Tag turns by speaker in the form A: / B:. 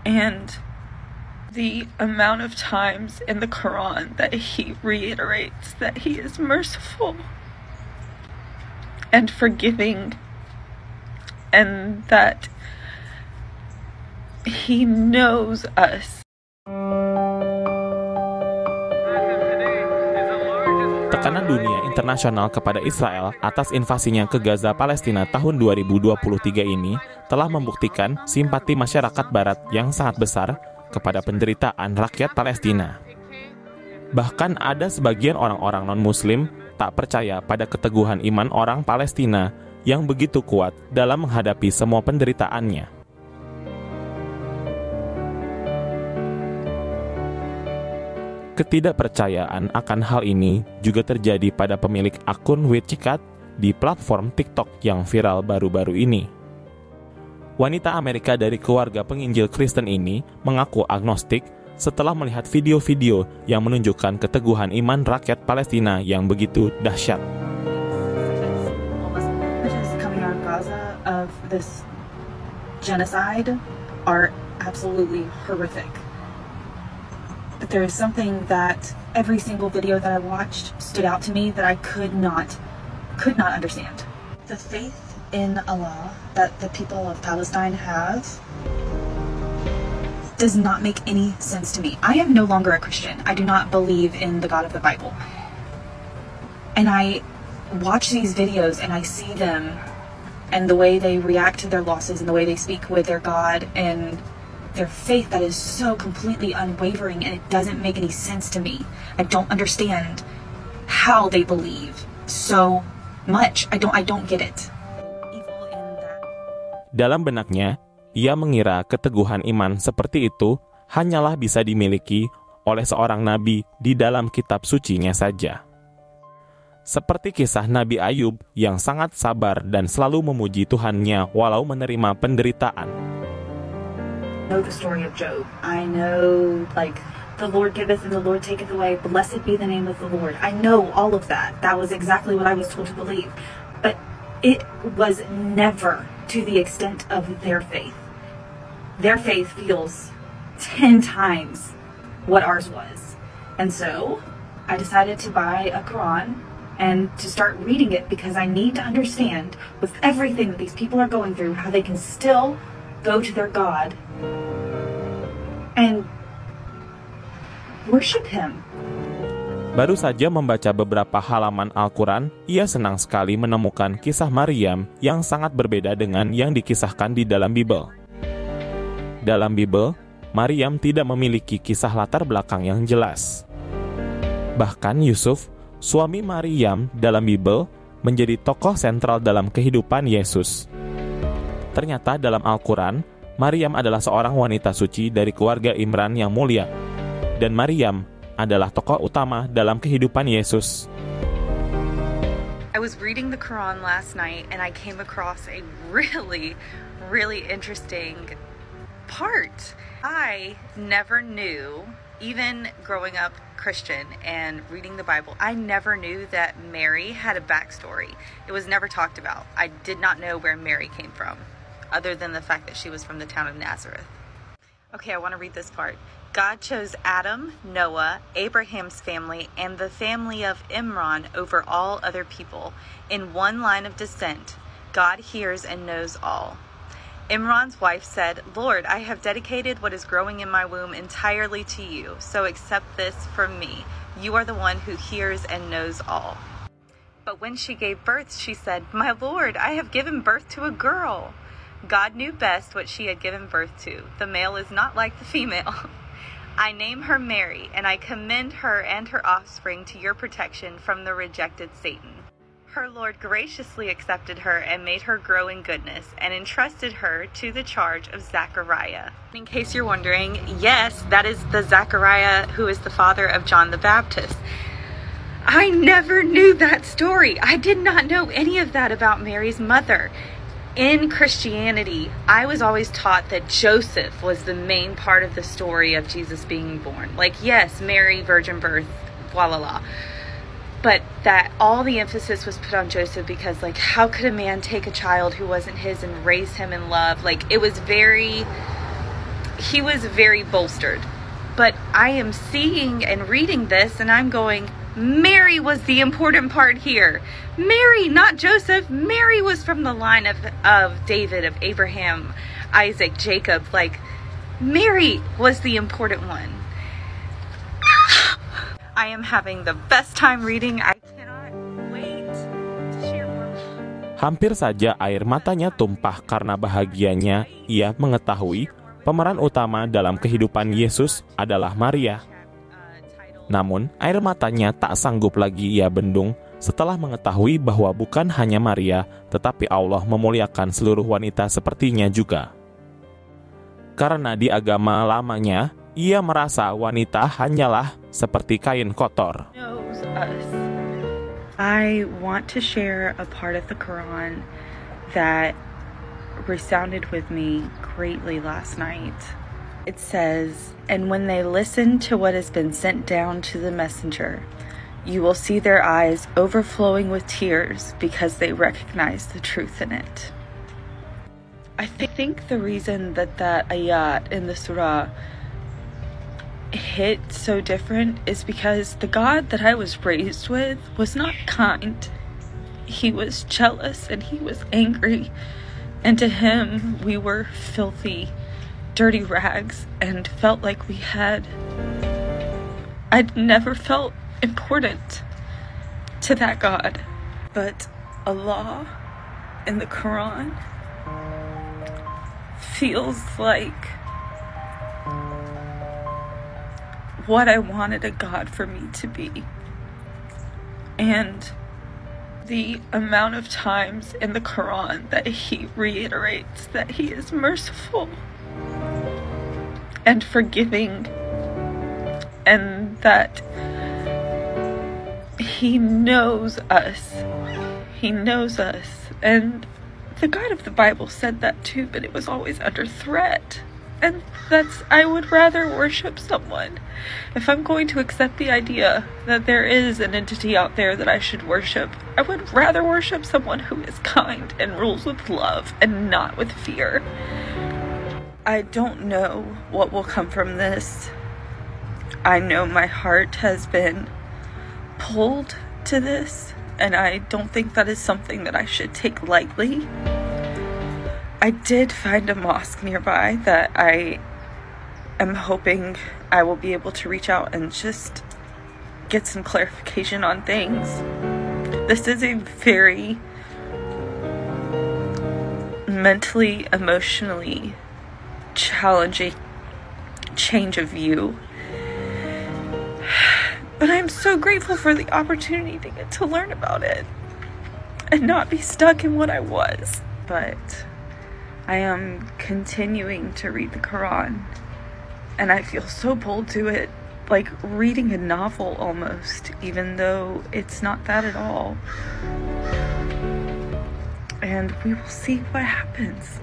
A: And the amount of times in the Qur'an that he reiterates that he is merciful and forgiving, and that he knows us.
B: Tekanan dunia internasional kepada Israel atas invasinya ke Gaza, Palestina tahun 2023 ini telah membuktikan simpati masyarakat Barat yang sangat besar kepada penderitaan rakyat Palestina. Bahkan ada sebagian orang-orang non-Muslim tak percaya pada keteguhan iman orang Palestina yang begitu kuat dalam menghadapi semua penderitaannya. Ketidakpercayaan akan hal ini juga terjadi pada pemilik akun WeChat di platform TikTok yang viral baru-baru ini. Wanita Amerika dari keluarga penginjil Kristen ini mengaku agnostik setelah melihat video-video yang menunjukkan keteguhan iman rakyat Palestina yang begitu dahsyat.
C: Coming out of Gaza of this genocide are absolutely horrific. But there is something that every single video that I watched stood out to me that I could not understand. The faith in Allah that the people of Palestine have does not make any sense to me. I am no longer a Christian. I do not believe in the God of the Bible. And I watch these videos and I see them and the way they react to their losses and the way they speak with their God and their faith that is so completely unwavering, and it doesn't make any sense to me. I don't understand how they believe so much. I don't get it. Evil in that.
B: Dalam benaknya, ia mengira keteguhan iman seperti itu hanyalah bisa dimiliki oleh seorang nabi di dalam kitab sucinya saja. Seperti kisah Nabi Ayub yang sangat sabar dan selalu memuji Tuhannya walau menerima penderitaan.
C: I know the story of Job. I know, the Lord giveth and the Lord taketh away. Blessed be the name of the Lord. I know all of that. That was exactly what I was told to believe. But it was never to the extent of their faith. Their faith feels 10 times what ours was. And so I decided to buy a Qur'an and to start reading it because I need to understand, with everything that these people are going through, how they can still go to their God and worship Him.
B: Baru saja membaca beberapa halaman Al-Quran, ia senang sekali menemukan kisah Maryam yang sangat berbeda dengan yang dikisahkan di dalam Bible. Dalam Bible, Maryam tidak memiliki kisah latar belakang yang jelas. Bahkan Yusuf, suami Maryam dalam Bible, menjadi tokoh sentral dalam kehidupan Yesus. Ternyata dalam Al-Quran, Maryam adalah seorang wanita suci dari keluarga Imran yang mulia. Dan Maryam adalah tokoh utama dalam kehidupan Yesus.
A: I was reading the Quran last night and I came across a really interesting part. I never knew, even growing up Christian and reading the Bible, I never knew that Mary had a backstory. It was never talked about. I did not know where Mary came from, other than the fact that she was from the town of Nazareth. Okay, I want to read this part. God chose Adam, Noah, Abraham's family, and the family of Imran over all other people. In one line of descent, God hears and knows all. Imran's wife said, Lord, I have dedicated what is growing in my womb entirely to you, so accept this from me. You are the one who hears and knows all. But when she gave birth, she said, My Lord, I have given birth to a girl. God knew best what she had given birth to. The male is not like the female. I name her Mary, and I commend her and her offspring to your protection from the rejected Satan. Her Lord graciously accepted her and made her grow in goodness and entrusted her to the charge of Zechariah. In case you're wondering, yes, that is the Zechariah who is the father of John the Baptist. I never knew that story. I did not know any of that about Mary's mother. In Christianity, I was always taught that Joseph was the main part of the story of Jesus being born. Like, yes, Mary, virgin birth, blah, blah, blah. But that all the emphasis was put on Joseph because, how could a man take a child who wasn't his and raise him in love? It was very he was very bolstered. But I am seeing and reading this and I'm going, Mary was the important part here. Mary, not Joseph. Mary was from the line of David, of Abraham, Isaac, Jacob. Like, Mary was the important one. I am having the best time reading. I cannot wait to share more.
B: Hampir saja air matanya tumpah karena bahagianya ia mengetahui pemeran utama dalam kehidupan Yesus adalah Maria. Namun, air matanya tak sanggup lagi ia bendung setelah mengetahui bahwa bukan hanya Maria, tetapi Allah memuliakan seluruh wanita sepertinya juga. Karena di agama lamanya, ia merasa wanita hanyalah seperti kain kotor.
A: I want to share a part of the Qur'an that resounded with me greatly last night. It says, "And when they listen to what has been sent down to the messenger, you will see their eyes overflowing with tears because they recognize the truth in it." I think the reason that ayat in the surah hit so different is because the God that I was raised with was not kind. He was jealous and he was angry. And to him, we were filthy, dirty rags and felt like I'd never felt important to that God. But Allah in the Quran feels like what I wanted a God for me to be. And the amount of times in the Quran that he reiterates that he is merciful and forgiving and that he knows us. He knows us. And the God of the Bible said that too, but it was always under threat. And I would rather worship someone. If I'm going to accept the idea that there is an entity out there that I should worship, I would rather worship someone who is kind and rules with love and not with fear. I don't know what will come from this. I know my heart has been pulled to this, and I don't think that is something that I should take lightly. I did find a mosque nearby that I am hoping I will be able to reach out and just get some clarification on things. This is a very mentally, emotionally challenging change of view. But I'm so grateful for the opportunity to get to learn about it and not be stuck in what I was. But I am continuing to read the Quran, and I feel so pulled to it, like reading a novel almost, even though it's not that at all. And we will see what happens.